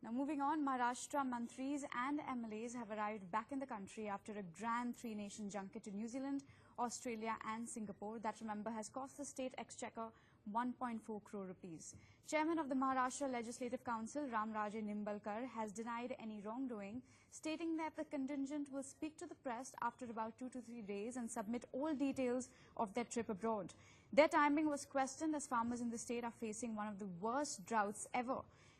Now moving on, Maharashtra mantris and MLAs have arrived back in the country after a grand three-nation junket to New Zealand, Australia and Singapore that, remember, has cost the state exchequer 1.4 crore rupees. Chairman of the Maharashtra Legislative Council, Ramaraje Nimbalkar, has denied any wrongdoing, stating that the contingent will speak to the press after about 2 to 3 days and submit all details of their trip abroad. Their timing was questioned as farmers in the state are facing one of the worst droughts ever.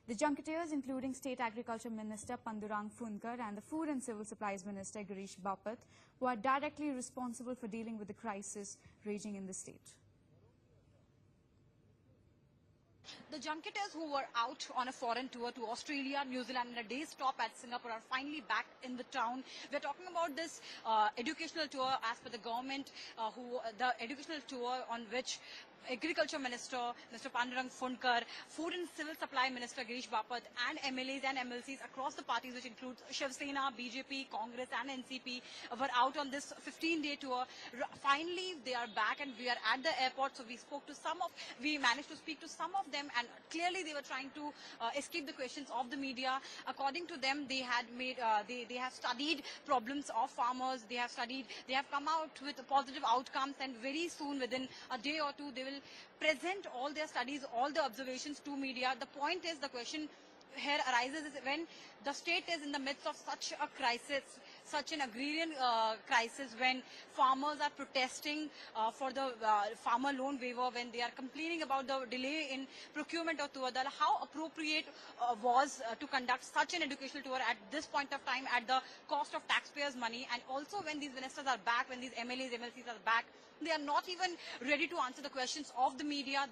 The junketeers, including State Agriculture Minister Pandurang Fundkar and the Food and Civil Supplies Minister Girish Bapat, who are directly responsible for dealing with the crisis raging in the state. The junketeers who were out on a foreign tour to Australia, New Zealand and a day's stop at Singapore are finally back in the town. We're talking about this educational tour as per the government, the educational tour on which Agriculture Minister, Mr. Pandurang Fundkar, Food and Civil Supply Minister Girish Bapat and MLAs and MLCs across the parties, which includes Shiv Sena, BJP, Congress and NCP, were out on this 15-day tour. Finally, they are back and we are at the airport. So we managed to speak to some of them, and clearly they were trying to escape the questions of the media. According to them, they had made, they have studied problems of farmers. They have come out with positive outcomes, and very soon, within a day or two, they will present all their studies, all the observations to media. The point is, the question here arises is when the state is in the midst of such a crisis, such an agrarian crisis, when farmers are protesting for the farmer loan waiver, when they are complaining about the delay in procurement of tuwadal, how appropriate was to conduct such an educational tour at this point of time at the cost of taxpayers' money. And also when these ministers are back, when these MLAs, MLCs are back, they are not even ready to answer the questions of the media.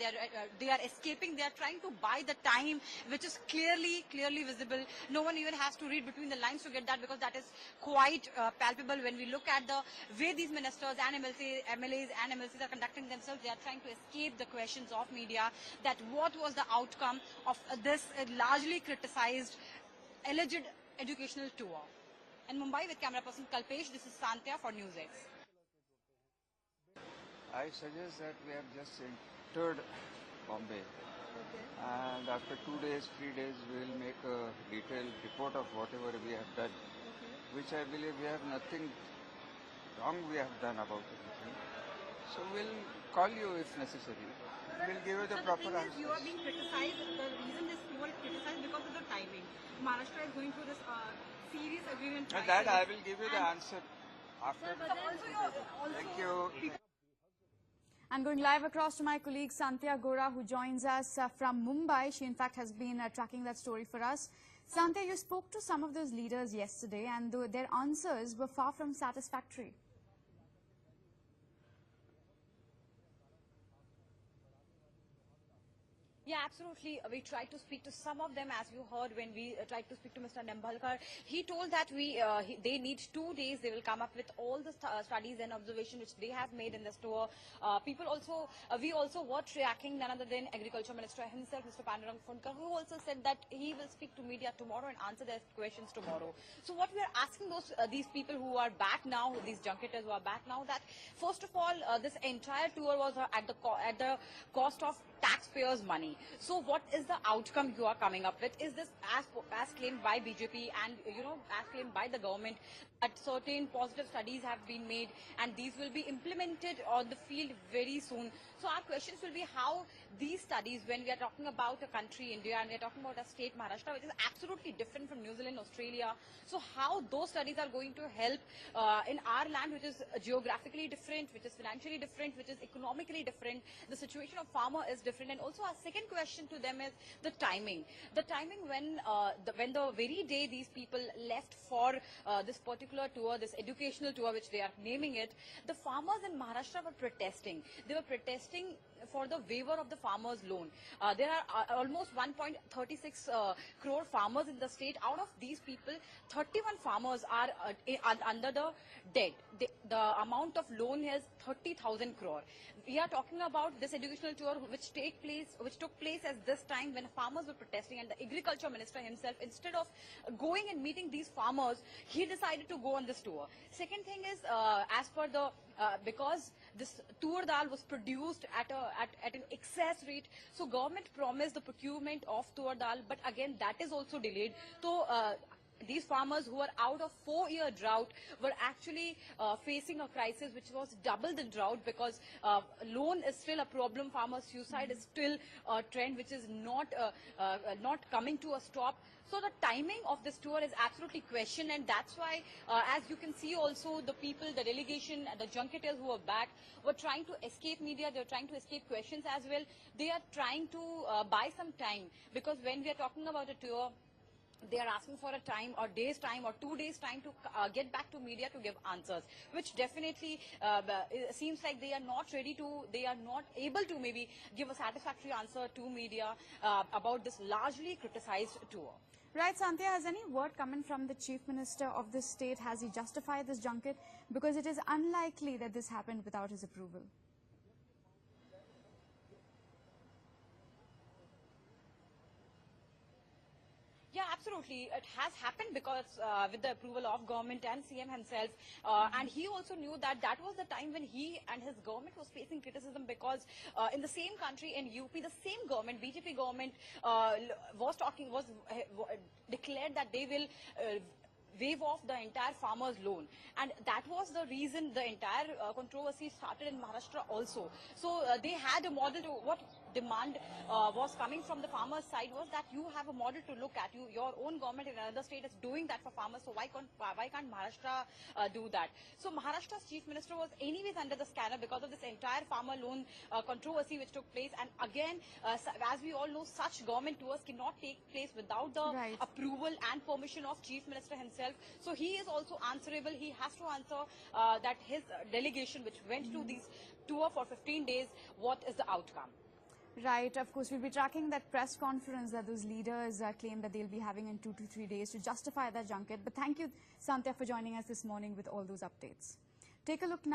They are escaping. They are trying to buy the time, which is clearly visible. No one even has to read between the lines to get that, because that is quite palpable when we look at the way these ministers and MLAs and MLCs are conducting themselves. They are trying to escape the questions of media, that what was the outcome of this largely criticized alleged educational tour. In Mumbai, with camera person Kalpesh, this is Santya for NewsX. I suggest that we have just entered Bombay, and after 2 days, 3 days, we will make a detailed report of whatever we have done, which I believe we have nothing wrong we have done about it. So we'll call you if necessary. We'll give you the proper answer. You are being criticized. The reason this tour is criticized because of the timing. Maharashtra is going through this serious agreement. That I will give you the answer after. Thank you. I'm going live across to my colleague Santya Gora, who joins us from Mumbai. She, in fact, has been tracking that story for us. Santya, you spoke to some of those leaders yesterday, and their answers were far from satisfactory. Yeah, absolutely. We tried to speak to some of them, as you heard when we tried to speak to Mr. Nimbalkar. He told that they need 2 days. They will come up with all the studies and observations which they have made in this tour. We also were tracking none other than Agriculture Minister himself, Mr. Pandurang Fundkar, who also said that he will speak to media tomorrow and answer their questions tomorrow. So what we are asking these people who are back now, these junketers who are back now, that first of all, this entire tour was at the cost of taxpayers' money. So what is the outcome you are coming up with? Is this as claimed by BJP and as claimed by the government, that certain positive studies have been made and these will be implemented on the field very soon? So our questions will be how these studies, when we are talking about a country, India, and we are talking about a state, Maharashtra, which is absolutely different from New Zealand, Australia, so how those studies are going to help in our land, which is geographically different, which is financially different, which is economically different. The situation of farmer is different. And also our second question to them is the timing. The timing when the very day these people left for this particular tour, this educational tour, which they are naming it, the farmers in Maharashtra were protesting. They were protesting for the waiver of the farmers' loan. There are almost 1.36 crore farmers in the state. Out of these people, 31 farmers are under the debt. The amount of loan is 30,000 crore. We are talking about this educational tour which took place at this time when farmers were protesting, and the Agriculture Minister himself, instead of going and meeting these farmers, he decided to go on this tour. Second thing is, as per the because this tur dal was produced at an excess rate. So government promised the procurement of tur dal, but again that is also delayed. So these farmers who are out of 4-year drought were actually facing a crisis which was double the drought, because loan is still a problem. Farmer suicide is still a trend which is not coming to a stop. So the timing of this tour is absolutely questioned, and that's why, as you can see also, the people, the delegation, the junketeers who are back were trying to escape media. They were trying to escape questions as well. They are trying to buy some time, because when we are talking about a tour, they are asking for a time or days time or 2 days time to get back to media to give answers, which definitely seems like they are not ready to, they are not able to maybe give a satisfactory answer to media about this largely criticized tour. Right, Sandhya, has any word come in from the Chief Minister of this state? Has he justified this junket? Because it is unlikely that this happened without his approval. Yeah, absolutely. It has happened because with the approval of government and CM himself, and he also knew that that was the time when he and his government was facing criticism, because in the same country, in UP, the same government, BJP government, declared that they will waive off the entire farmer's loan, and that was the reason the entire controversy started in Maharashtra also. So they had a model to what demand was coming from the farmers' side was that you have a model to look at. Your own government in another state is doing that for farmers, so why can't Maharashtra do that? So Maharashtra's chief minister was anyways under the scanner because of this entire farmer loan controversy which took place. And again, as we all know, such government tours cannot take place without the approval and permission of chief minister himself. So he is also answerable. He has to answer that his delegation, which went to this tour for 15 days, what is the outcome? Right, of course, we'll be tracking that press conference that those leaders claim that they'll be having in 2 to 3 days to justify that junket. But thank you, Sandhya, for joining us this morning with all those updates. Take a look now.